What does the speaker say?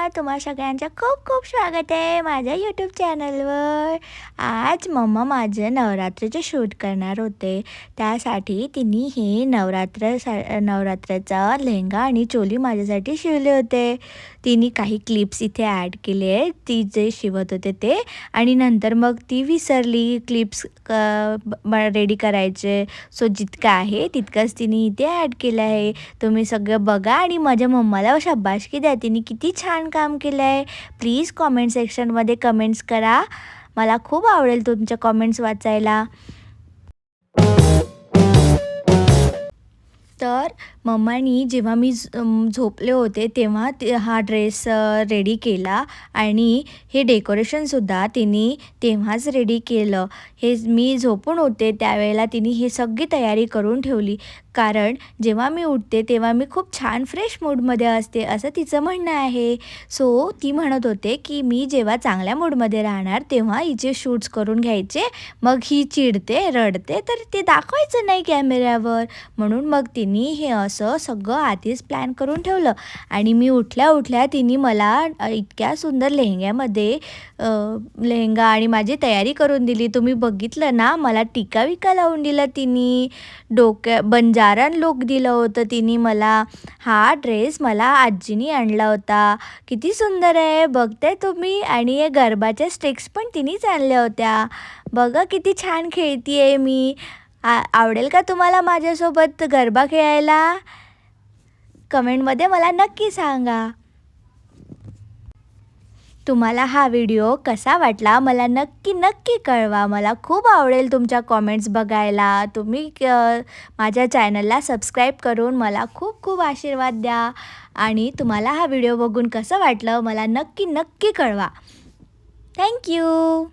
तुम्हा सगळ्यांचं खूप खूप स्वागत आहे माझ्या यूट्यूब चॅनलवर। आज मम्मा माझं नवरात्रीचे शूट करणार होते, त्यासाठी तिने हे नवरात्राचा लेहंगा आणि चोली माझ्यासाठी शिवले होते। तिने काही क्लिप्स इथे ॲड केले, ती जे शिवत होते ते, आणि नंतर मग ती विसरली क्लिप्स रेडी करायचे। सो जितकं आहे तितकंच तिने इथे ॲड केलं आहे। तुम्ही सगळं बघा आणि माझ्या मम्माला शाबासकी द्या, तिने किती छान काम केलं आहे। प्लीज कॉमेंट सेक्शनमध्ये कमेंट्स करा, मला खूप आवडेल तुमच्या कॉमेंट्स वाचायला। तर मम्मानी जेव्हा मी झोपले होते तेव्हा हा ड्रेस रेडी केला, आणि हे डेकोरेशनसुद्धा तिने तेव्हाच रेडी केलं। हे मी झोपून होते त्यावेळेला तिने हे सगळी तयारी करून ठेवली, कारण जेव्हा मी उठते तेव्हा मी खूप छान फ्रेश मूडमध्ये असते असं तिचं म्हणणं आहे। सो ती म्हणत होते की मी जेव्हा चांगल्या मूडमध्ये राहणार तेव्हा हिचे शूट्स करून घ्यायचे, मग ही चिडते रडते तर ते दाखवायचं नाही कॅमेऱ्यावर, म्हणून मग तिने हे असं सगळं आधीच प्लॅन करून ठेवलं। आणि मी उठल्या उठल्या तिने मला इतक्या सुंदर लेहंग्यामध्ये लेहंगा आणि माझी तयारी करून दिली। तुम्ही बघितलं ना, मला टिका विका लावून दिला तिने, बंजारन लुक दिलं होतं तिने मला। हा ड्रेस मला आजीने आणला होता, किती सुंदर आहे बघताय तुम्ही, आणि हे गरबाच्या स्टिक्स पण तिनेच आणल्या होत्या। बघा किती छान खेळतीये मी। आवडेल का तुम्हाला माझ्यासोबत गरबा खेळायला? कमेंटमध्ये मला नक्की सांगा। तुम्हाला हा व्हिडिओ कसा वाटला मला नक्की नक्की कळवा, मला खूप आवडेल तुमच्या कमेंट्स बघायला। तुम्ही माझ्या चॅनलला सबस्क्राईब करून मला खूप खूप आशीर्वाद द्या, आणि तुम्हाला हा व्हिडिओ बघून कसं वाटलं मला नक्की नक्की कळवा। थँक्यू।